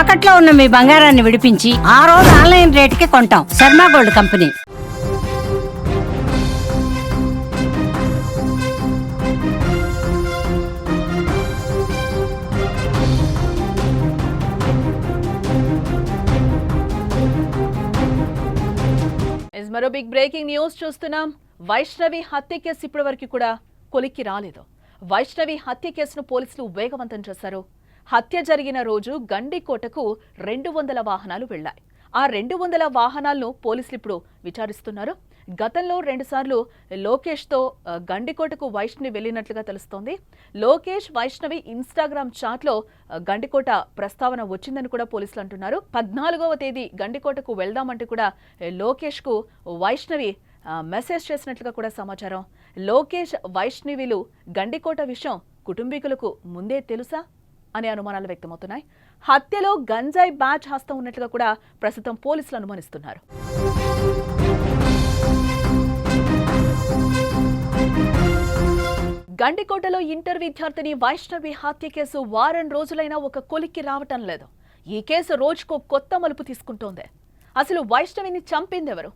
తాకట్లో ఉన్న మీ బంగారాన్ని విడిపించి ఆ రోజు ఆన్లైన్ రేటుకి కొంటాం. Sharma gold company. మరో బిగ్ బ్రేకింగ్ న్యూస్ చూస్తున్నాం. వైష్ణవి హత్య కేసు ఇప్పటి వరకు కూడా కొలిక్కి రాలేదు. వైష్ణవి హత్య కేసును పోలీసులు వేగవంతం చేశారు. హత్య జరిగిన రోజు గండికోటకు 200 వాహనాలు వెళ్లాయి. ఆ 200 వాహనాలను పోలీసులు ఇప్పుడు విచారిస్తున్నారు. గతంలో 2 సార్లు లోకేష్తో గండికోటకు వైష్ణవి వెళ్లినట్లుగా తెలుస్తోంది. లోకేష్ వైష్ణవి ఇన్స్టాగ్రామ్ చాట్లో గండికోట ప్రస్తావన వచ్చిందని కూడా పోలీసులు అంటున్నారు. 14వ తేదీ గండికోటకు వెళ్దామంటూ కూడా లోకేష్కు వైష్ణవి మెసేజ్ చేసినట్లుగా కూడా సమాచారం. లోకేష్ వైష్ణవిలు గండికోట విషయం కుటుంబీకులకు ముందే తెలుసా అనే అనుమానాలు వ్యక్తమవుతున్నాయి. హత్యలో గంజాయి బ్యాచ్ హస్తం ఉన్నట్లుగా కూడా ప్రస్తుతం పోలీసులు అనుమానిస్తున్నారు. గండికోటలో ఇంటర్ విద్యార్థిని వైష్ణవి హత్య కేసు వారం రోజులైనా ఒక కొలిక్కి రావటం లేదు. ఈ కేసు రోజుకో కొత్త మలుపు తీసుకుంటోంది. అసలు వైష్ణవిని చంపిందెవరు,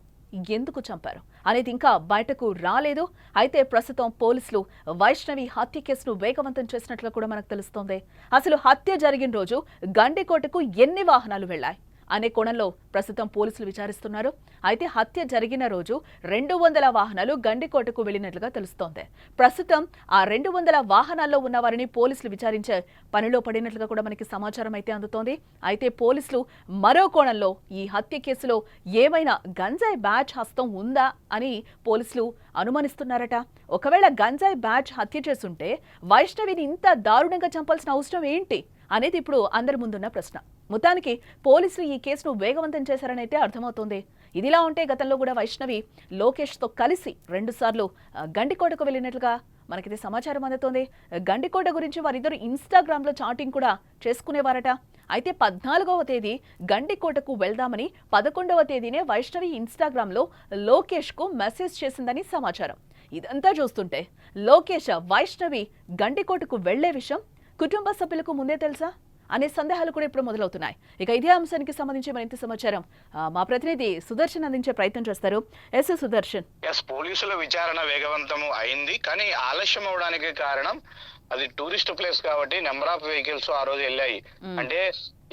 ఎందుకు చంపారు అనేది ఇంకా బయటకు రాలేదు. అయితే ప్రస్తుతం పోలీసులు వైష్ణవి హత్య కేసును వేగవంతం చేసినట్లు కూడా మనకు తెలుస్తోంది. అసలు హత్య జరిగిన రోజు గండికోటకు ఎన్ని వాహనాలు వెళ్లాయి అనే కోణంలో ప్రస్తుతం పోలీసులు విచారిస్తున్నారు. అయితే హత్య జరిగిన రోజు 200 వాహనాలు గండికోటకు వెళ్లినట్లుగా తెలుస్తోంది. ప్రస్తుతం ఆ 200 వాహనాల్లో ఉన్న వారిని పోలీసులు విచారించే పనిలో పడినట్లుగా కూడా మనకి సమాచారం అయితే అందుతోంది. అయితే పోలీసులు మరో కోణంలో ఈ హత్య కేసులో ఏమైనా గంజాయి బ్యాచ్ హస్తం ఉందా అని పోలీసులు అనుమానిస్తున్నారట. ఒకవేళ గంజాయి బ్యాచ్ హత్య చేసుంటే వైష్ణవిని ఇంత దారుణంగా చంపాల్సిన అవసరం ఏంటి అనేది ఇప్పుడు అందరి ముందున్న ప్రశ్న. మొత్తానికి పోలీసులు ఈ కేసును వేగవంతం చేశారని అయితే అర్థమవుతోంది. ఇదిలా ఉంటే గతంలో కూడా వైష్ణవి లోకేష్తో కలిసి 2 సార్లు గండికోటకు వెళ్ళినట్లుగా మనకైతే సమాచారం అందుతోంది. గండికోట గురించి వారిద్దరు ఇన్స్టాగ్రామ్లో చాటింగ్ కూడా చేసుకునేవారట. అయితే 14వ తేదీ గండికోటకు వెళ్దామని 11వ తేదీనే వైష్ణవి ఇన్స్టాగ్రామ్లో లోకేష్కు మెసేజ్ చేసిందని సమాచారం. ఇదంతా చూస్తుంటే లోకేష్ వైష్ణవి గండికోటకు వెళ్లే విషయం కుటుంబ సభ్యులకు ముందే తెలుసా అనే సందేహాలు కూడా ఇప్పుడు మొదలవుతున్నాయి. ఇక ఇదే అంశానికి సంబంధించి మరింత సమాచారం మా ప్రతినిధి సుదర్శన్ అందించే ప్రయత్నం చేస్తారు. ఎస్ సుదర్శన్. పోలీసుల విచారణ వేగవంతం అయింది, కానీ ఆలస్యం అవడానికి కారణం అది టూరిస్ట్ ప్లేస్ కాబట్టి నెంబర్ ఆఫ్ వెహికల్స్ ఆ రోజు వెళ్ళాయి. అంటే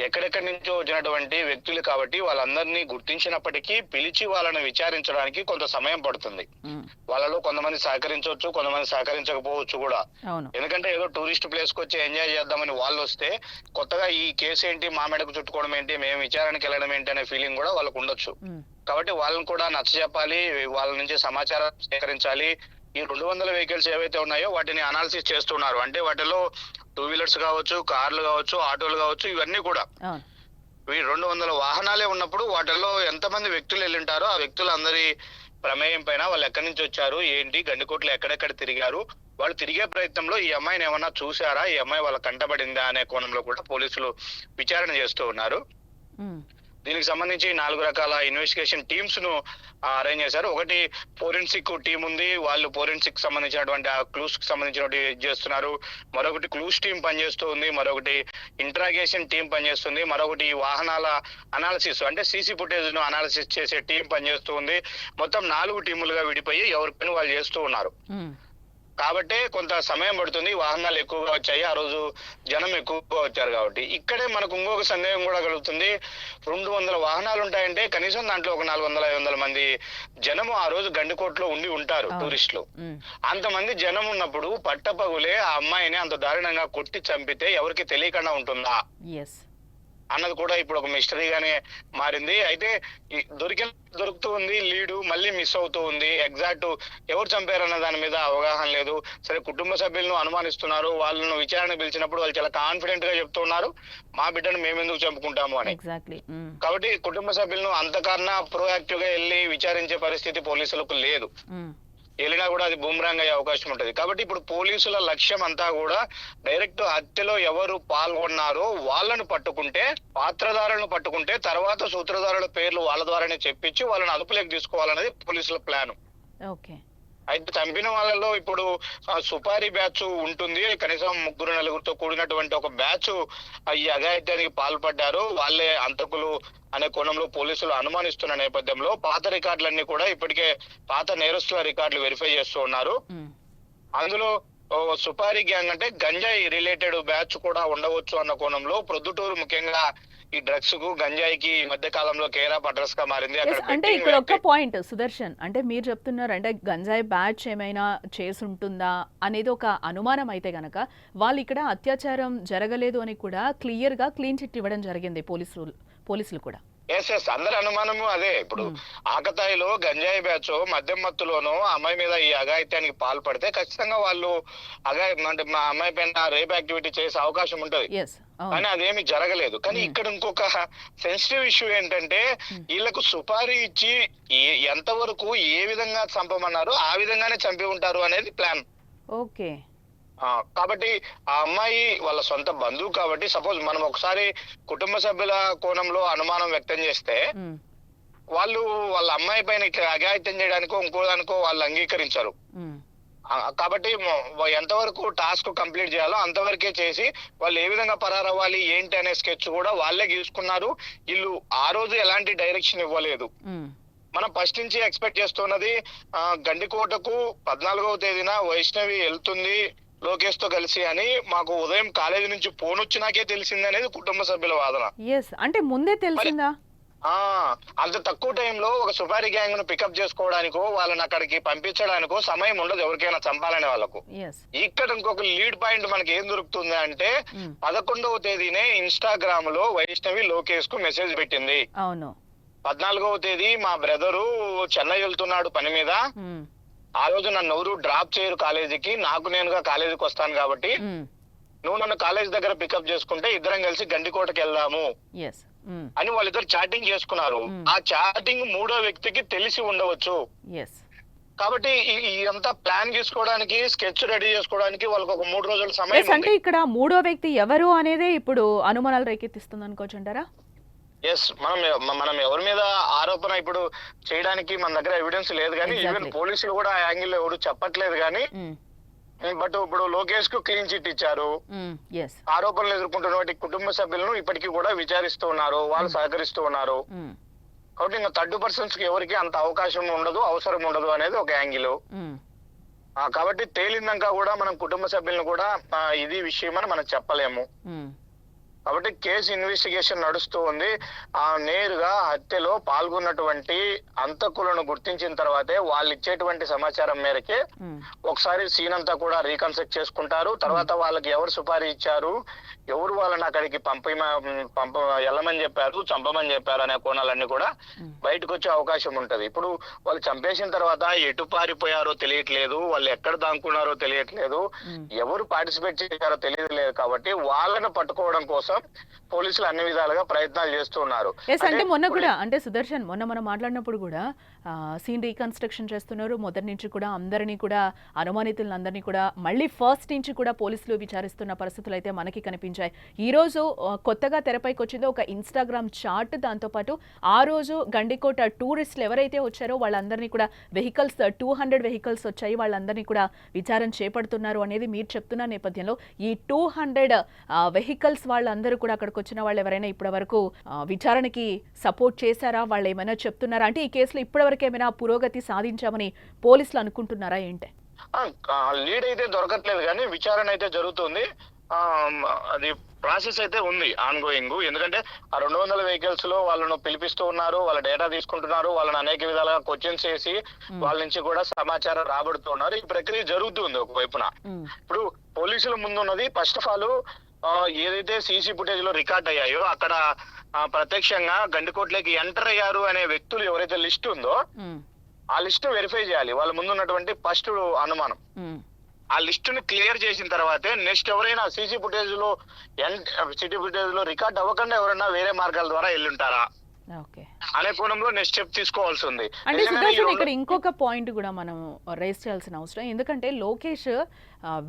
ఎక్కడెక్కడి నుంచో వచ్చినటువంటి వ్యక్తులు కాబట్టి వాళ్ళందరినీ గుర్తించినప్పటికీ పిలిచి వాళ్ళని విచారించడానికి కొంత సమయం పడుతుంది. వాళ్ళలో కొంతమంది సహకరించవచ్చు, కొంతమంది సహకరించకపోవచ్చు కూడా. ఎందుకంటే ఏదో టూరిస్ట్ ప్లేస్ కి వచ్చి ఎంజాయ్ చేద్దామని వాళ్ళు వస్తే కొత్తగా ఈ కేసు ఏంటి, మా మెడకు చుట్టుకోవడం ఏంటి, మేము విచారణకి వెళ్ళడం ఏంటి అనే ఫీలింగ్ కూడా వాళ్ళకు ఉండొచ్చు. కాబట్టి వాళ్ళని కూడా నచ్చజెప్పాలి, వాళ్ళ నుంచి సమాచారం సేకరించాలి. ఈ 200 వెహికల్స్ ఏవైతే ఉన్నాయో వాటిని అనాలిసిస్ చేస్తున్నారు. అంటే వాటిలో 2 వీలర్స్ కావచ్చు, కార్లు కావచ్చు, ఆటోలు కావచ్చు, ఇవన్నీ కూడా 200 వాహనాలే ఉన్నప్పుడు వాటిల్లో ఎంతమంది వ్యక్తులు వెళ్ళింటారో ఆ వ్యక్తులందరి ప్రమేయం పైన వాళ్ళు ఎక్కడి నుంచి వచ్చారు, ఏంటి, గండికోటలో ఎక్కడెక్కడ తిరిగారు, వాళ్ళు తిరిగే ప్రయత్నంలో ఈ అమ్మాయిని ఏమన్నా చూసారా, ఈ అమ్మాయి వాళ్ళ కంటబడిందా అనే కోణంలో కూడా పోలీసులు విచారణ చేస్తూ ఉన్నారు. దీనికి సంబంధించి 4 రకాల ఇన్వెస్టిగేషన్ టీమ్స్ ను అరేంజ్ చేశారు. ఒకటి ఫోరెన్సిక్ టీం ఉంది, వాళ్ళు ఫోరెన్సిక్ సంబంధించినటువంటి ఆ క్లూస్ కి సంబంధించినటువంటి చేస్తున్నారు. మరొకటి క్లూస్ టీం పనిచేస్తూ ఉంది, మరొకటి ఇంట్రాగేషన్ టీం పనిచేస్తుంది, మరొకటి వాహనాల అనాలిసిస్ అంటే సీసీ ఫుటేజ్ ను అనాలిసిస్ చేసే టీం పనిచేస్తూ ఉంది. మొత్తం 4 టీములుగా విడిపోయి ఎవరి పని వాళ్ళు చేస్తూ ఉన్నారు. కాబట్టి కొంత సమయం పడుతుంది. వాహనాలు ఎక్కువగా వచ్చాయి, ఆ రోజు జనం ఎక్కువగా వచ్చారు కాబట్టి. ఇక్కడే మనకు ఇంకొక సందేహం కూడా కలుగుతుంది. 200 వాహనాలు ఉంటాయంటే కనీసం దాంట్లో ఒక 400-500 మంది జనము ఆ రోజు గండికోటలో ఉండి ఉంటారు, టూరిస్టులు. అంతమంది జనం ఉన్నప్పుడు పట్టపగులే ఆ అమ్మాయిని అంత దారుణంగా కొట్టి చంపితే ఎవరికి తెలియకుండా ఉంటుందా అన్నది కూడా ఇప్పుడు ఒక మిస్టరీగానే మారింది. అయితే దొరుకుతూ ఉంది లీడు, మళ్ళీ మిస్ అవుతూ ఉంది. ఎగ్జాక్ట్ ఎవరు చంపారన్న దాని మీద అవగాహన లేదు. సరే, కుటుంబ సభ్యులను అనుమానిస్తున్నారు. వాళ్ళను విచారణ పిలిచినప్పుడు వాళ్ళు చాలా కాన్ఫిడెంట్ గా చెప్తున్నారు, మా బిడ్డను మేమెందుకు చంపుకుంటాము అని. కాబట్టి కుటుంబ సభ్యులను అంతకన్నా ప్రోయాక్టివ్ గా వెళ్ళి విచారించే పరిస్థితి పోలీసులకు లేదు. వెళ్ళినా కూడా అది బూమరాంగ్ అయ్యే అవకాశం ఉంటుంది. కాబట్టి ఇప్పుడు పోలీసుల లక్ష్యం అంతా కూడా డైరెక్ట్ హత్యలో ఎవరు పాల్గొన్నారో వాళ్ళను పట్టుకుంటే, పాత్రధారులను పట్టుకుంటే తర్వాత సూత్రధారుల పేర్లు వాళ్ళ ద్వారానే చెప్పించి వాళ్ళని అదుపులోకి తీసుకోవాలనేది పోలీసుల ప్లాన్. అయితే చంపిన వాళ్ళలో ఇప్పుడు సుపారీ బ్యాచ్ ఉంటుంది, కనీసం 3-4తో కూడినటువంటి ఒక బ్యాచ్ ఈ అఘాయిత్యానికి పాల్పడ్డారు, వాళ్ళే అంతకులు అనే కోణంలో పోలీసులు అనుమానిస్తున్న నేపథ్యంలో పాత రికార్డులన్నీ కూడా ఇప్పటికే పాత నేరస్తుల రికార్డులు వెరిఫై చేస్తూ ఉన్నారు. అందులో సుపారీ గ్యాంగ్ అంటే గంజాయి రిలేటెడ్ బ్యాచ్ కూడా ఉండవచ్చు అన్న కోణంలో ప్రొద్దుటూరు ముఖ్యంగా ఈ డ్రగ్స్ కు గంజాయికి ఈ మధ్య కాలంలో కేర్ ఆఫ్ అడ్రస్ గా మారింది. అంటే ఇక్కడ ఒక పాయింట్ సుదర్శన్, అంటే మీరు చెప్తున్నారు అంటే గంజాయి బ్యాచ్ ఏమైనా చేసి ఉంటుందా అనేది ఒక అనుమానం అయితే గనక వాళ్ళు ఇక్కడ అత్యాచారం జరగలేదు అని కూడా క్లియర్ గా క్లీన్ చిట్ ఇవ్వడం జరిగింది పోలీసులు కూడా. ఎస్ అందరి అనుమానము అదే. ఇప్పుడు ఆకతాయిలో గంజాయి బ్యాచ్ మద్యం మత్తులోనూ అమ్మాయి మీద ఈ అఘాయిత్యానికి పాల్పడితే ఖచ్చితంగా వాళ్ళు అంటే మా అమ్మాయి పైన రేప్ యాక్టివిటీ చేసే అవకాశం ఉంటది, కానీ అదేమి జరగలేదు. కానీ ఇక్కడ ఇంకొక సెన్సిటివ్ ఇష్యూ ఏంటంటే వీళ్ళకు సుపారీ ఇచ్చి ఎంతవరకు ఏ విధంగా చంపమన్నారు ఆ విధంగానే చంపి ఉంటారు అనేది ప్లాన్. ఓకే, కాబట్టి ఆ అమ్మాయి వాళ్ళ సొంత బంధువు కాబట్టి సపోజ్ మనం ఒకసారి కుటుంబ సభ్యుల కోణంలో అనుమానం వ్యక్తం చేస్తే వాళ్ళు వాళ్ళ అమ్మాయి పైన ఇట్లా అఘాయిత్యం చేయడానికో ఇంకో దానికో వాళ్ళు అంగీకరించారు. కాబట్టి ఎంతవరకు టాస్క్ కంప్లీట్ చేయాలో అంతవరకే చేసి వాళ్ళు ఏ విధంగా పరారవ్వాలి ఏంటి అనే స్కెచ్ కూడా వాళ్ళే గీసుకున్నారు. వీళ్ళు ఆ రోజు ఎలాంటి డైరెక్షన్ ఇవ్వలేదు. మనం ఫస్ట్ నుంచి ఎక్స్పెక్ట్ చేస్తున్నది గండికోటకు 14వ తేదీన వైష్ణవి వెళ్తుంది లోకేష్ తో కలిసి అని మాకు ఉదయం కాలేజీ నుంచి ఫోన్ వచ్చినాకే తెలిసింది అనేది కుటుంబ సభ్యుల వాదన. అంటే ముందే తెలిసిందా? అంత తక్కువ టైంలో ఒక సుపారీ గ్యాంగ్ ను పికప్ చేసుకోవడానికో వాళ్ళని అక్కడికి పంపించడానికో సమయం ఉండదు ఎవరికైనా చంపాలనే వాళ్ళకు. ఇక్కడ ఇంకొక లీడ్ పాయింట్ మనకి ఏం దొరుకుతుంది అంటే 11వ తేదీనే ఇన్స్టాగ్రామ్ లో వైష్ణవి లోకేష్ కు మెసేజ్ పెట్టింది. అవును, 14వ తేదీ మా బ్రదరు చెన్నై వెళ్తున్నాడు పని మీద, ఆ రోజు నన్ను ఎవరు డ్రాప్ చేయరు కాలేజీకి, నాకు నేనుగా కాలేజీకి వస్తాను కాబట్టి నువ్వు నన్ను కాలేజ్ దగ్గర పికప్ చేసుకుంటే ఇద్దరం కలిసి గండికోటకి వెళ్దాము అని వాళ్ళిద్దరు చాటింగ్ చేసుకున్నారు. ఆ చాటింగ్ 3వ వ్యక్తికి తెలిసి ఉండవచ్చు. కాబట్టి ఇదంతా ప్లాన్ చేసుకోవడానికి స్కెచ్ రెడీ చేసుకోవడానికి వాళ్ళకి ఒక 3 రోజుల సమయం. అంటే ఇక్కడ 3వ వ్యక్తి ఎవరు అనేది ఇప్పుడు అనుమానాలు రేకెత్తిస్తుంది అనుకోవచ్చు అంటారా? ఎస్, మనం ఎవరి మీద ఆరోపణ ఇప్పుడు చేయడానికి మన దగ్గర ఎవిడెన్స్ లేదు, కానీ ఈవెన్ పోలీసులు కూడా ఆ యాంగిల్ ఎవరు చెప్పట్లేదు. కానీ బట్ ఇప్పుడు లోకేష్ కు క్లీన్ చిట్ ఇచ్చారు, ఆరోపణలు ఎదుర్కొంటున్న కుటుంబ సభ్యులను ఇప్పటికీ కూడా విచారిస్తూ ఉన్నారు, వాళ్ళు సహకరిస్తూ ఉన్నారు. కాబట్టి ఇంకా థర్డ్ పర్సన్స్ కి ఎవరికి అంత అవకాశం ఉండదు, అవసరం ఉండదు అనేది ఒక యాంగిల్. కాబట్టి తేలిందాక కూడా మనం కుటుంబ సభ్యులను కూడా ఇది విషయం అని మనం చెప్పలేము. కాబట్టి కేసు ఇన్వెస్టిగేషన్ నడుస్తూ ఉంది. నేరుగా హత్యలో పాల్గొన్నటువంటి అంతకులను గుర్తించిన తర్వాతే వాళ్ళు ఇచ్చేటువంటి సమాచారం మేరకే ఒకసారి సీన్ అంతా కూడా రీకన్స్ట్రక్ట్ చేసుకుంటారు. తర్వాత వాళ్ళకి ఎవరు సుపారీ ఇచ్చారు, ఎవరు వాళ్ళని అక్కడికి వెళ్ళమని చెప్పారు, చంపమని చెప్పారు అనే కోణాలన్నీ కూడా బయటకు వచ్చే అవకాశం ఉంటది. ఇప్పుడు వాళ్ళు చంపేసిన తర్వాత ఎటు పారిపోయారో తెలియట్లేదు, వాళ్ళు ఎక్కడ దాక్కున్నారో తెలియట్లేదు, ఎవరు పార్టిసిపేట్ చేశారో తెలియట్లేదు. కాబట్టి వాళ్ళని పట్టుకోవడం కోసం పోలీసులు అన్ని విధాలుగా ప్రయత్నాలు చేస్తున్నారు. అంటే మొన్న కూడా అంటే సుదర్శన్ మొన్న మనం మాట్లాడినప్పుడు కూడా సీన్ రీకన్స్ట్రక్షన్ చేస్తున్నారు. మొదటి నుంచి కూడా అందరినీ కూడా అనుమానితులందరినీ కూడా మళ్ళీ ఫస్ట్ నుంచి కూడా పోలీసులు విచారిస్తున్న పరిస్థితులు అయితే మనకి కనిపించాయి. ఈ రోజు కొత్తగా తెరపైకి వచ్చిందో ఒక ఇన్స్టాగ్రామ్ చాట్, దాంతోపాటు ఆ రోజు గండికోట టూరిస్టులు ఎవరైతే వచ్చారో వాళ్ళందరినీ కూడా వెహికల్స్ 200 వెహికల్స్ వచ్చాయి, వాళ్ళందరినీ కూడా విచారణ చేపడుతున్నారు అనేది మీరు చెప్తున్న నేపథ్యంలో ఈ 200 వెహికల్స్ వాళ్ళందరూ కూడా అక్కడికి వచ్చిన వాళ్ళు ఎవరైనా ఇప్పటి వరకు విచారణకి సపోర్ట్ చేశారా, వాళ్ళు ఏమైనా చెప్తున్నారా? అంటే ఈ కేసులో ఇప్పటి వరకు ఏమైనా పురోగతి సాధించామని పోలీసులు అనుకుంటున్నారా ఏంటి? లీడ్ అయితే దొరకట్లేదు, కానీ విచారణ అయితే జరుగుతుంది. అది ప్రాసెస్ అయితే ఉంది ఆన్ గోయింగ్. ఎందుకంటే ఆ 200 వెహికల్స్ లో వాళ్ళను పిలిపిస్తూ ఉన్నారు, వాళ్ళ డేటా తీసుకుంటున్నారు, వాళ్ళని అనేక విధాలుగా క్వశ్చన్స్ చేసి వాళ్ళ నుంచి కూడా సమాచారం రాబడుతున్నారు. ఈ ప్రక్రియ జరుగుతుంది ఒకవైపున. ఇప్పుడు పోలీసుల ముందున్నది ఫస్ట్ ఆఫ్ ఆల్ ఏదైతే సీసీ ఫుటేజ్ లో రికార్డ్ అయ్యాయో అక్కడ ప్రత్యక్షంగా గండికోటలోకి ఎంటర్ అయ్యారు అనే వ్యక్తులు ఎవరైతే లిస్ట్ ఉందో ఆ లిస్ట్ వెరిఫై చేయాలి. వాళ్ళ ముందు ఉన్నటువంటి ఫస్ట్ అనుమానం. ఆ లిస్ట్ ని క్లియర్ చేసిన తర్వాతే నెక్స్ట్ ఎవరైనా సీసీ ఫుటేజ్ లో రికార్డ్ అవ్వకుండా ఎవరైనా వేరే మార్గాల ద్వారా వెళ్ళుంటారా అనే కోణంలో నెక్స్ట్ స్టెప్ తీసుకోవాల్సి ఉంది. అంటే సుదర్శన్ ఇక్కడ ఇంకొక పాయింట్ కూడా మనం రైజ్ చేయాల్సిన అవసరం, ఎందుకంటే లోకేష్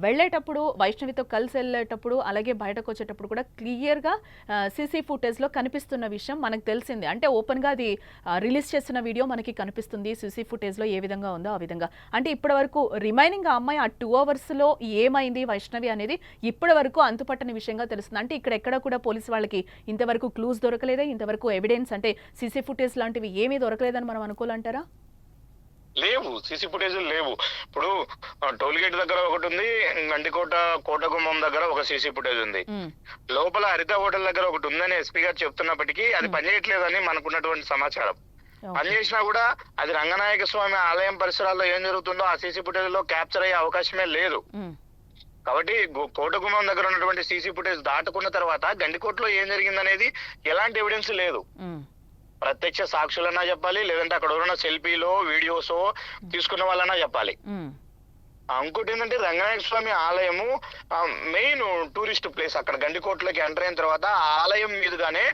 వెళ్ళేటప్పుడు వైష్ణవితో కలిసి వెళ్ళేటప్పుడు అలాగే బయటకు వచ్చేటప్పుడు కూడా క్లియర్గా సీసీ ఫుటేజ్లో కనిపిస్తున్న విషయం మనకు తెలిసింది. అంటే ఓపెన్గా అది రిలీజ్ చేస్తున్న వీడియో మనకి కనిపిస్తుంది సీసీ ఫుటేజ్లో ఏ విధంగా ఉందో ఆ విధంగా. అంటే ఇప్పటి వరకు రిమైనింగ్ ఆ అమ్మాయి ఆ 2 అవర్స్లో ఏమైంది వైష్ణవి అనేది ఇప్పటి వరకు అంతుపట్టని విషయంగా తెలుస్తుంది. అంటే ఇక్కడ ఎక్కడ కూడా పోలీసు వాళ్ళకి ఇంతవరకు క్లూస్ దొరకలేదా, ఇంతవరకు ఎవిడెన్స్ అంటే సీసీ ఫుటేజ్ లాంటివి ఏమీ దొరకలేదని మనం అనుకోవాలంటారా? లేవు, సీసీ ఫుటేజ్ లేవు. ఇప్పుడు టోల్ గేట్ దగ్గర ఒకటి ఉంది, గండికోట కోటగుమ్మం దగ్గర ఒక సీసీ ఫుటేజ్ ఉంది. లోపల హరిత హోటల్ దగ్గర ఒకటి ఉందని ఎస్పీ గారు చెప్తున్నప్పటికీ అది పనిచేయట్లేదని మనకున్నటువంటి సమాచారం. పనిచేసినా కూడా అది రంగనాయక స్వామి ఆలయం పరిసరాల్లో ఏం జరుగుతుందో ఆ సీసీ ఫుటేజ్ లో క్యాప్చర్ అయ్యే అవకాశమే లేదు. కాబట్టి కోటగుమ్మం దగ్గర ఉన్నటువంటి సీసీ ఫుటేజ్ దాటుకున్న తర్వాత గండికోటలో ఏం జరిగిందనేది ఎలాంటి ఎవిడెన్స్ లేదు. ప్రత్యక్ష సాక్షులన్నా చెప్పాలి, లేదంటే అక్కడ ఉన్న సెల్ఫీలో వీడియోస్ తీసుకున్న వాళ్ళన్నా చెప్పాలి. ఇంకోటి ఏంటంటే రంగనాయక స్వామి ఆలయము మెయిన్ టూరిస్ట్ ప్లేస్. అక్కడ గండికోటలోకి ఎంటర్ అయిన తర్వాత ఆ ఆలయం మీదుగానే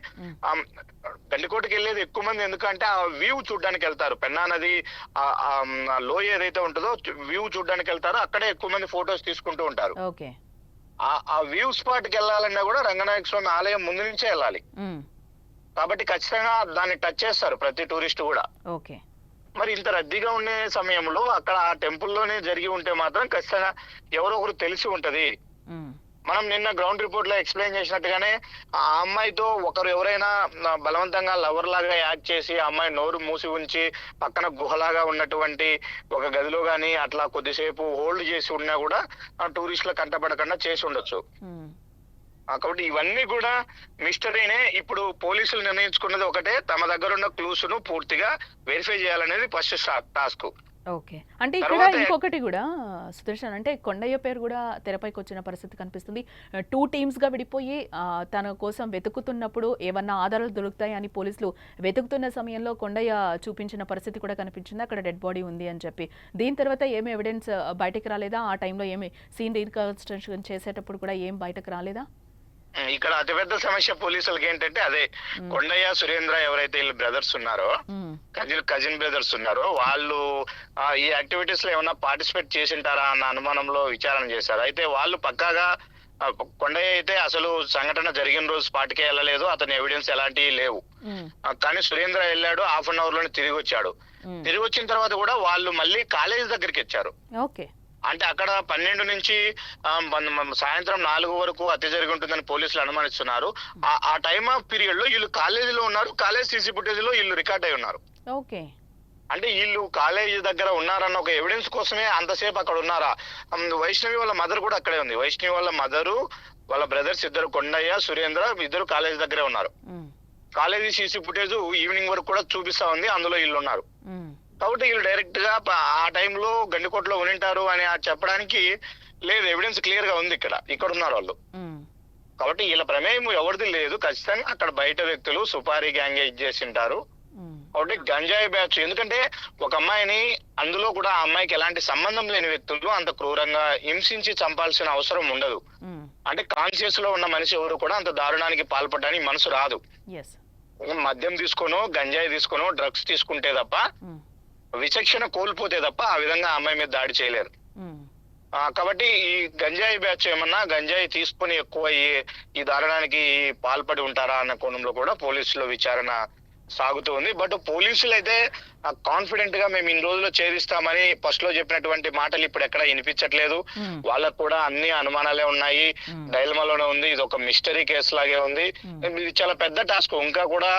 గండికోటకి వెళ్ళేది ఎక్కువ మంది. ఎందుకంటే ఆ వ్యూ చూడడానికి వెళ్తారు, పెన్నా నది లోయ ఏదైతే ఉంటుందో వ్యూ చూడడానికి వెళ్తారో అక్కడే ఎక్కువ మంది ఫొటోస్ తీసుకుంటూ ఉంటారు. ఆ వ్యూ స్పాట్ కి వెళ్ళాలన్నా కూడా రంగనాయక స్వామి ఆలయం ముందు నుంచే వెళ్ళాలి. కాబట్టి ఖచ్చితంగా దాన్ని టచ్ చేస్తారు ప్రతి టూరిస్ట్ కూడా. మరి ఇంత రద్దీగా ఉండే సమయంలో అక్కడ ఆ టెంపుల్లోనే జరిగి ఉంటే మాత్రం ఖచ్చితంగా ఎవరో ఒకరు తెలిసి ఉంటది. మనం నిన్న గ్రౌండ్ రిపోర్ట్ లో ఎక్స్ప్లెయిన్ చేసినట్టుగానే ఆ అమ్మాయితో ఒకరు ఎవరైనా బలవంతంగా లవర్ లాగా యాక్ట్ చేసి ఆ అమ్మాయి నోరు మూసి ఉంచి పక్కన గుహలాగా ఉన్నటువంటి ఒక గదిలో గాని అట్లా కొద్దిసేపు హోల్డ్ చేసి ఉన్నా కూడా ఆ టూరిస్టుల కంటపడకుండా చేసి ఉండొచ్చు. కాబట్టి ఇవన్నీ కూడా మిస్టరీనే. ఇప్పుడు పోలీసులు నిర్ణయించుకున్నది ఒకటే, తమ దగ్గర ఉన్న క్లూస్ ను పూర్తిగా వెరిఫై చేయాలనేది ఫస్ట్ టాస్క్. అంటే ఇక్కడ ఇంకొకటి కూడా సుదర్శన్, అంటే కొండయ్య పేరు కూడా తెరపైకి వచ్చిన పరిస్థితి కనిపిస్తుంది. 2 టీమ్స్ గా విడిపోయి తన కోసం వెతుకుతున్నప్పుడు ఏమన్నా ఆధారాలు దొరుకుతాయి అని పోలీసులు వెతుకుతున్న సమయంలో కొండయ్య చూపించిన పరిస్థితి కూడా కనిపించింది. అక్కడ డెడ్ బాడీ ఉంది అని చెప్పి. దీని తర్వాత ఏమి ఎవిడెన్స్ బయటకు రాలేదా? ఆ టైంలో ఏమి సీన్ రీకన్స్ట్రక్షన్ చేసేటప్పుడు కూడా ఏం బయటకు రాలేదా? ఇక్కడ అతిపెద్ద సమస్య పోలీసులకి ఏంటంటే అదే, కొండయ్య సురేంద్ర ఎవరైతే వీళ్ళు బ్రదర్స్ ఉన్నారో, కజిన్ బ్రదర్స్ ఉన్నారో, వాళ్ళు ఈ యాక్టివిటీస్ లో ఏమన్నా పార్టిసిపేట్ చేసింటారా అన్న అనుమానంలో విచారణ చేశారు. అయితే వాళ్ళు పక్కాగా కొండయ్య అయితే అసలు సంఘటన జరిగిన రోజు స్పాట్కే వెళ్ళలేదు, అతని ఎవిడెన్స్ ఎలాంటివి లేవు. కానీ సురేంద్ర వెళ్ళాడు, హాఫ్ అన్ అవర్ లోనే తిరిగి వచ్చాడు. తిరిగి వచ్చిన తర్వాత కూడా వాళ్ళు మళ్ళీ కాలేజ్ దగ్గరికి వచ్చారు. అంటే అక్కడ 12 నుంచి సాయంత్రం 4 వరకు హత్య జరిగి ఉంటుందని పోలీసులు అనుమానిస్తున్నారు. ఆ టైమ్ ఆఫ్ పీరియడ్ లో వీళ్ళు కాలేజీలో ఉన్నారు, కాలేజ్ సీసీ ఫుటేజ్ లో వీళ్ళు రికార్డ్ అయి ఉన్నారు. అంటే వీళ్ళు కాలేజీ దగ్గర ఉన్నారన్న ఒక ఎవిడెన్స్ కోసమే అంతసేపు అక్కడ ఉన్నారా? వైష్ణవి వాళ్ళ మదర్ కూడా అక్కడే ఉంది. వైష్ణవి వాళ్ళ మదరు, వాళ్ళ బ్రదర్స్ ఇద్దరు, కొండయ్య సురేంద్ర, ఇద్దరు కాలేజీ దగ్గరే ఉన్నారు. కాలేజీ సీసీ ఫుటేజ్ ఈవినింగ్ వరకు కూడా చూపిస్తా ఉంది, అందులో వీళ్ళు ఉన్నారు. కాబట్టి వీళ్ళు డైరెక్ట్ గా ఆ టైంలో గండికోటలో ఉనింటారు అని చెప్పడానికి లేదు, ఎవిడెన్స్ క్లియర్ గా ఉంది. ఇక్కడ ఉన్నారు వాళ్ళు. కాబట్టి వీళ్ళ ప్రమేయం ఎవరిది లేదు. ఖచ్చితంగా అక్కడ బయట వ్యక్తులు సుపారీ గ్యాంగ్ చేసి ఉంటారు. కాబట్టి గంజాయి బ్యాచ్, ఎందుకంటే ఒక అమ్మాయిని, అందులో కూడా ఆ అమ్మాయికి ఎలాంటి సంబంధం లేని వ్యక్తులు అంత క్రూరంగా హింసించి చంపాల్సిన అవసరం ఉండదు. అంటే కాన్షియస్ లో ఉన్న మనిషి ఎవరు కూడా అంత దారుణానికి పాల్పడడానికి మనసు రాదు. మద్యం తీసుకోనో, గంజాయి తీసుకోనో, డ్రగ్స్ తీసుకుంటే తప్ప, విచక్షణ కోల్పోతే తప్ప ఆ విధంగా అమ్మాయి మీద దాడి చేయలేరు. కాబట్టి ఈ గంజాయి బ్యాచ్ ఏమన్నా గంజాయి తీసుకుని ఎక్కువ ఈ దారుణానికి పాల్పడి ఉంటారా అన్న కోణంలో కూడా పోలీసుల విచారణ సాగుతూ ఉంది. బట్ పోలీసులు అయితే కాన్ఫిడెంట్ గా మేము ఇన్ని రోజుల్లో ఛేదిస్తామని ఫస్ట్ లో చెప్పినటువంటి మాటలు ఇప్పుడు ఎక్కడ వినిపించట్లేదు. వాళ్ళకు కూడా అన్ని అనుమానాలే ఉన్నాయి, డైలమాలోనే ఉంది. ఇది ఒక మిస్టరీ కేసు లాగే ఉంది. ఇది చాలా పెద్ద టాస్క్. ఇంకా కూడా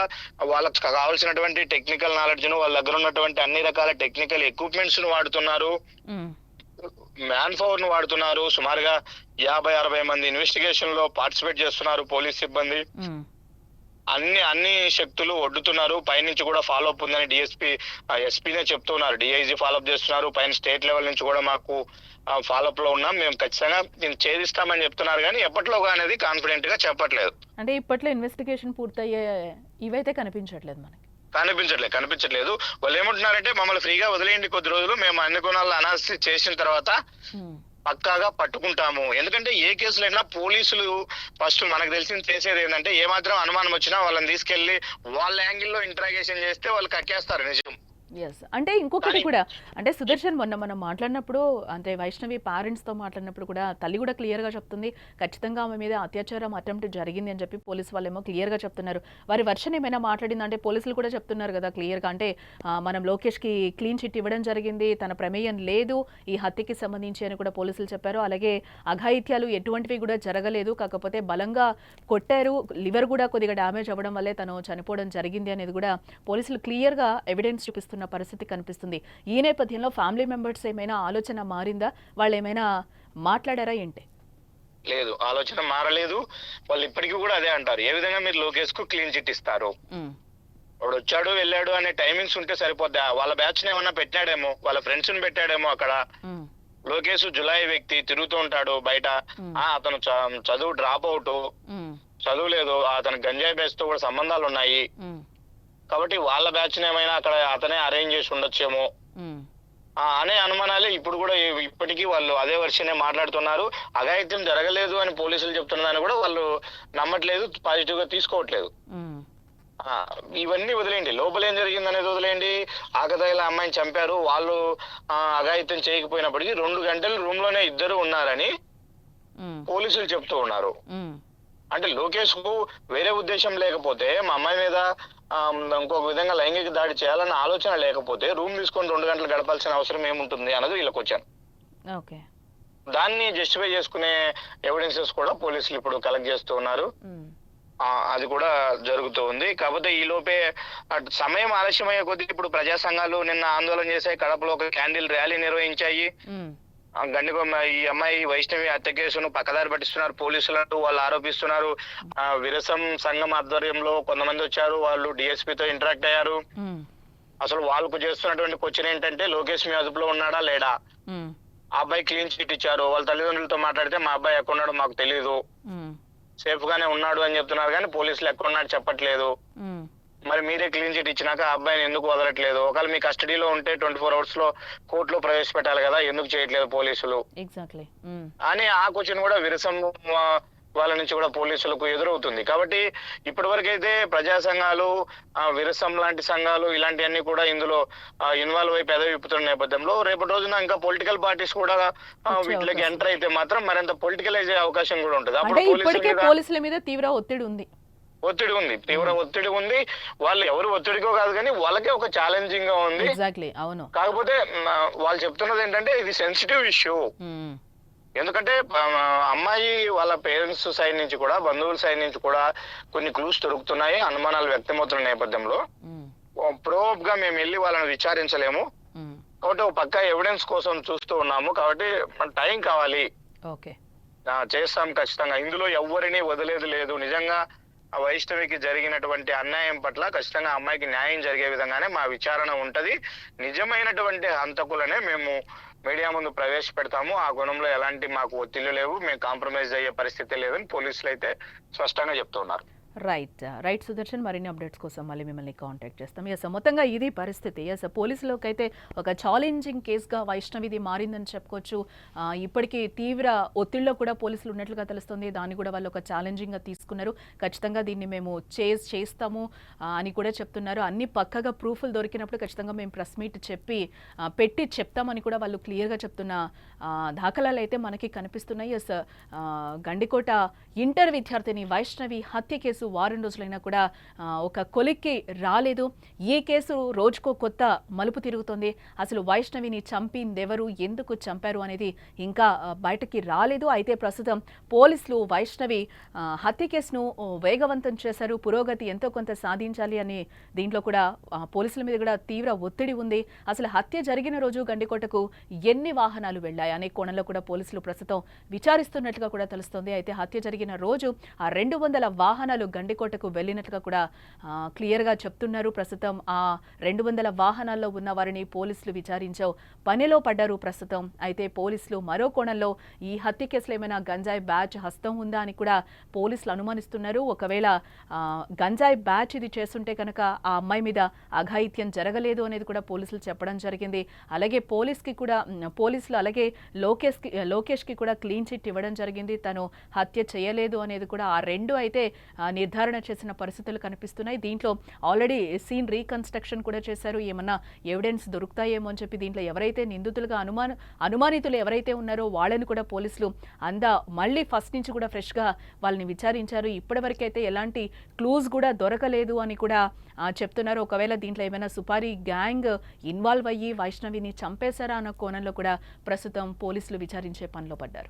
వాళ్ళకి కావాల్సినటువంటి టెక్నికల్ నాలెడ్జ్ ను, వాళ్ళ దగ్గర ఉన్నటువంటి అన్ని రకాల టెక్నికల్ ఎక్విప్మెంట్స్ ను వాడుతున్నారు, మ్యాన్ పవర్ ను వాడుతున్నారు. సుమారుగా 50-60 మంది ఇన్వెస్టిగేషన్ లో పార్టిసిపేట్ చేస్తున్నారు పోలీస్ సిబ్బంది. అన్ని శక్తులు ఒడ్డుతున్నారు. పైనుంచి కూడా ఫాలో అప్ ఉందని ఎస్పీనే చెప్తున్నారు, డిఐజీ ఫాలో అప్ చేస్తున్నారు. పైన స్టేట్ లెవెల్ నుంచి కూడా మాకు ఫాలో అప్ లో ఉన్నాం, మేము ఖచ్చితంగా దీన్ని ఛేదిస్తామని చెప్తున్నారు. కానీ ఎప్పటిలోగా అనేది కాన్ఫిడెంట్ గా చెప్పట్లేదు. అంటే ఇప్పట్లో ఇన్వెస్టిగేషన్ పూర్తయ్యే ఇవైతే కనిపించట్లేదు మనకి. కనిపించట్లేదు. వాళ్ళు ఏమంటున్నారంటే మమ్మల్ని ఫ్రీగా వదిలేయండి కొద్ది రోజులు, మేము అన్ని కోణాలను అనాలిసిస్ చేసిన తర్వాత పక్కాగా పట్టుకుంటాము. ఎందుకంటే ఏ కేసులైనా పోలీసులు ఫస్ట్ మనకు తెలిసింది చేసేది ఏంటంటే, ఏమాత్రం అనుమానం వచ్చినా వాళ్ళని తీసుకెళ్లి వాళ్ళ యాంగిల్లో ఇంట్రాగేషన్ చేస్తే వాళ్ళు కక్కేస్తారు నిజం. ఎస్ అంటే ఇంకొకటి కూడా అంటే సుదర్శన్ మొన్న మనం మాట్లాడినప్పుడు అంటే వైష్ణవి పేరెంట్స్ తో మాట్లాడినప్పుడు కూడా తల్లి కూడా క్లియర్ గా చెప్తుంది ఖచ్చితంగా ఆమె మీద అత్యాచారం అటెంప్ట్ జరిగింది అని చెప్పి పోలీసు వాళ్ళేమో క్లియర్ గా చెప్తున్నారు. వారి వర్షన్ ఏమైనా మాట్లాడింది అంటే పోలీసులు కూడా చెప్తున్నారు కదా క్లియర్ గా అంటే మనం లోకేష్ కి క్లీన్ చిట్ ఇవ్వడం జరిగింది, తన ప్రమేయం లేదు ఈ హత్యకి సంబంధించి అని కూడా పోలీసులు చెప్పారు. అలాగే అఘాయిత్యాలు ఎటువంటివి కూడా జరగలేదు, కాకపోతే బలంగా కొట్టారు, లివర్ కూడా కొద్దిగా డ్యామేజ్ అవ్వడం వల్లే తను చనిపోవడం జరిగింది అనేది కూడా పోలీసులు క్లియర్ గా ఎవిడెన్స్ చూపిస్తున్న పరిస్థితి కనిపిస్తుంది. ఈ నేపథ్యంలో ఫ్యామిలీ మెంబర్స్ ఏమైనా ఆలోచన మారిందా, వాళ్ళు ఏమైనా మాట్లాడారా ఏంటి? లేదు, ఆలోచన మారలేదు. వాళ్ళు ఇప్పటికీ కూడా అదే అంటారు. ఏ విధంగా మీరు లోకేష్ కు క్లీన్ చిట్ ఇస్తారు? వాడు వచ్చాడు వెళ్ళాడు అనే టైమింగ్స్ ఉంటే సరిపోద్దా? వాళ్ళ బ్యాచ్ ని ఏమన్నా పెట్టాడేమో, వాళ్ళ ఫ్రెండ్స్ ని పెట్టాడేమో అక్కడ. లోకేష్ జులాయి వ్యక్తి, తిరుగుతూ ఉంటాడు బయట. అతను చదువు డ్రాప్ అవుట్, చదువు లేదు, అతను గంజాయి బ్యాచ్ తో కూడా సంబంధాలు ఉన్నాయి కాబట్టి వాళ్ళ బ్యాచ్ ఏమైనా అక్కడ అతనే అరేంజ్ చేసి ఉండొచ్చేమో అనే అనుమానాలే ఇప్పుడు కూడా ఇప్పటికీ వాళ్ళు అదే వర్షనే మాట్లాడుతున్నారు. అఘాయిత్యం జరగలేదు అని పోలీసులు చెప్తున్నదాన్ని కూడా వాళ్ళు నమ్మట్లేదు, పాజిటివ్ గా తీసుకోవట్లేదు. ఇవన్నీ వదిలేయండి, లోపల ఏం జరిగింది అనేది వదిలేయండి. ఆకతాయిల అమ్మాయిని చంపారు, వాళ్ళు అఘాయిత్యం చేయకపోయినప్పటికీ 2 గంటలు రూమ్ లోనే ఇద్దరు ఉన్నారని పోలీసులు చెప్తూ ఉన్నారు. అంటే లోకేష్ కు వేరే ఉద్దేశం లేకపోతే, మా అమ్మాయి మీద ఇంకొక విధంగా లైంగిక దాడి చేయాలన్న ఆలోచన లేకపోతే రూమ్ తీసుకొని 2 గంటలు గడపాల్సిన అవసరం ఏముంటుంది అన్నది వీళ్ళకి వచ్చాను. దాన్ని జస్టిఫై చేసుకునే ఎవిడెన్సెస్ కూడా పోలీసులు ఇప్పుడు కలెక్ట్ చేస్తూ ఉన్నారు. అది కూడా జరుగుతూ ఉంది. కాకపోతే ఈ లోపే సమయం ఆలస్యమయ్యే కొద్దీ ఇప్పుడు ప్రజా సంఘాలు నిన్న ఆందోళన చేశాయి. కడపలో ఒక క్యాండిల్ ర్యాలీ నిర్వహించాయి. గండికొమ్మ ఈ అమ్మాయి వైష్ణవి హత్య కేసును పక్కదారి పట్టిస్తున్నారు పోలీసులు, వాళ్ళు ఆరోపిస్తున్నారు. విరసం సంఘం ఆధ్వర్యంలో కొంతమంది వచ్చారు, వాళ్ళు డిఎస్పీతో ఇంటరాక్ట్ అయ్యారు. అసలు వాళ్ళకు చేస్తున్నటువంటి క్వశ్చన్ ఏంటంటే లోకేష్ మీ అదుపులో ఉన్నాడా లేడా? ఆ అబ్బాయి క్లీన్ చిట్ ఇచ్చారు. వాళ్ళ తల్లిదండ్రులతో మాట్లాడితే మా అబ్బాయి ఎక్కడున్నాడో మాకు తెలియదు, సేఫ్ గానే ఉన్నాడు అని చెప్తున్నారు, కానీ పోలీసులు ఎక్కడున్నాడు చెప్పట్లేదు. మరి మీరే క్లీన్ చిట్ ఇచ్చినాక ఆ అబ్బాయిని ఎందుకు వదలట్లేదు? ఒకవేళ మీ కస్టడీలో ఉంటే 24 hours లో కోర్టులో ప్రవేశపెట్టాలి కదా, ఎందుకు చేయట్లేదు పోలీసులు అని ఆ క్వశ్చన్ కూడా విరసం వాళ్ళ నుంచి కూడా పోలీసులకు ఎదురవుతుంది. కాబట్టి ఇప్పటి వరకు అయితే ప్రజా సంఘాలు, విరసం లాంటి సంఘాలు ఇలాంటివన్నీ కూడా ఇందులో ఇన్వాల్వ్ అయి పెదవి విప్పుతున్న నేపథ్యంలో రేపటి రోజున ఇంకా పొలిటికల్ పార్టీస్ కూడా వీటిలోకి ఎంటర్ అయితే మాత్రం మరింత పొలిటికలైజ్ అయ్యే అవకాశం కూడా ఉంటుంది. అప్పుడు పోలీసుల మీద తీవ్ర ఒత్తిడి ఉంది, తీవ్ర ఒత్తిడి ఉంది. వాళ్ళు ఎవరు ఒత్తిడికో కాదు కానీ వాళ్ళకే ఒక ఛాలెంజింగ్ గా ఉంది. కాకపోతే వాళ్ళు చెప్తున్నది ఏంటంటే ఇది సెన్సిటివ్ ఇష్యూ. ఎందుకంటే అమ్మాయి వాళ్ళ పేరెంట్స్ సైడ్ నుంచి కూడా, బంధువుల సైడ్ నుంచి కూడా కొన్ని క్లూస్ దొరుకుతున్నాయి, అనుమానాలు వ్యక్తమవుతున్న నేపథ్యంలో ప్రోబ్ గా మేము వెళ్ళి వాళ్ళని విచారించలేము. కాబట్టి ఒక పక్క ఎవిడెన్స్ కోసం చూస్తూ ఉన్నాము. కాబట్టి టైం కావాలి, చేస్తాం ఖచ్చితంగా. ఇందులో ఎవరిని వదిలేదు లేదు. నిజంగా వైష్ణవికి జరిగినటువంటి అన్యాయం పట్ల ఖచ్చితంగా అమ్మాయికి న్యాయం జరిగే విధంగానే మా విచారణ ఉంటది. నిజమైనటువంటి హంతకులనే మేము మీడియా ముందు ప్రవేశపెడతాము. ఆ గుణంలో ఎలాంటి మాకు ఒత్తిళ్లు లేవు, మేము కాంప్రమైజ్ అయ్యే పరిస్థితి లేదని పోలీసులు అయితే స్పష్టంగా చెప్తున్నారు. రైట్ సుదర్శన్, మరిన్ని అప్డేట్స్ కోసం మళ్ళీ మిమ్మల్ని కాంటాక్ట్ చేస్తాం. మొత్తంగా ఇది పరిస్థితి. పోలీసులకు అయితే ఒక ఛాలెంజింగ్ కేసుగా వైష్ణవిది మారిందని చెప్పుకోవచ్చు. ఇప్పటికీ తీవ్ర ఒత్తిడిలో కూడా పోలీసులు ఉన్నట్లుగా తెలుస్తుంది. దాన్ని కూడా వాళ్ళు ఒక ఛాలెంజింగ్గా తీసుకున్నారు. ఖచ్చితంగా దీన్ని మేము చేస్తాము అని కూడా చెప్తున్నారు. అన్ని పక్కగా ప్రూఫ్లు దొరికినప్పుడు ఖచ్చితంగా మేము ప్రెస్ మీట్ పెట్టి చెప్తామని కూడా వాళ్ళు క్లియర్గా చెప్తున్న దాఖలాలు అయితే మనకి కనిపిస్తున్నాయి. గండికోట ఇంటర్ విద్యార్థిని వైష్ణవి హత్య కేసు వారం రోజులైనా కూడా ఒక కొలిక్కి రాలేదు. ఈ కేసు రోజుకో కొత్త మలుపు తిరుగుతోంది. అసలు వైష్ణవిని చంపిందెవరు, ఎందుకు చంపారు అనేది ఇంకా బయటకి రాలేదు. అయితే ప్రస్తుతం పోలీసులు వైష్ణవి హత్య కేసును వేగవంతం చేశారు. పురోగతి ఎంతో కొంత సాధించాలి అని దీంట్లో కూడా పోలీసుల మీద కూడా తీవ్ర ఒత్తిడి ఉంది. అసలు హత్య జరిగిన రోజు గండికోటకు ఎన్ని వాహనాలు వెళ్లాయి అనే కోణంలో కూడా పోలీసులు ప్రస్తుతం విచారిస్తున్నట్లుగా కూడా తెలుస్తోంది. అయితే హత్య జరిగిన రోజు ఆ 200 వాహనాలు గండికోటకు వెళ్ళినట్లుగా కూడా క్లియర్గా చెప్తున్నారు. ప్రస్తుతం ఆ 200 వాహనాల్లో ఉన్న వారిని పోలీసులు విచారించావు పనిలో పడ్డారు ప్రస్తుతం. అయితే పోలీసులు మరో కోణంలో ఈ హత్య కేసులో ఏమైనా గంజాయి బ్యాచ్ హస్తం ఉందా అని కూడా పోలీసులు అనుమానిస్తున్నారు. ఒకవేళ గంజాయి బ్యాచ్ ఇది చేస్తుంటే కనుక ఆ అమ్మాయి మీద అఘాయిత్యం జరగలేదు అనేది కూడా పోలీసులు చెప్పడం జరిగింది. అలాగే పోలీసులు అలాగే లోకేష్కి కూడా క్లీన్ చిట్ ఇవ్వడం జరిగింది. తను హత్య చేయలేదు అనేది కూడా ఆ రెండు అయితే నిర్ధారణ చేసిన పరిస్థితులు కనిపిస్తున్నాయి. దీంట్లో ఆల్రెడీ సీన్ రీకన్స్ట్రక్షన్ కూడా చేశారు. ఏమన్నా ఎవిడెన్స్ దొరుకుతాయేమో అని చెప్పి దీంట్లో ఎవరైతే నిందితులుగా అనుమానితులు ఎవరైతే ఉన్నారో వాళ్ళని కూడా పోలీసులు మళ్ళీ ఫస్ట్ నుంచి కూడా ఫ్రెష్గా వాళ్ళని విచారించారు. ఇప్పటివరకైతే ఎలాంటి క్లూస్ కూడా దొరకలేదు అని కూడా చెప్తున్నారు. ఒకవేళ దీంట్లో ఏమైనా సుపారీ గ్యాంగ్ ఇన్వాల్వ్ అయ్యి వైష్ణవిని చంపేశారా అన్న కోణంలో కూడా ప్రస్తుతం పోలీసులు విచారించే పనిలో పడ్డారు.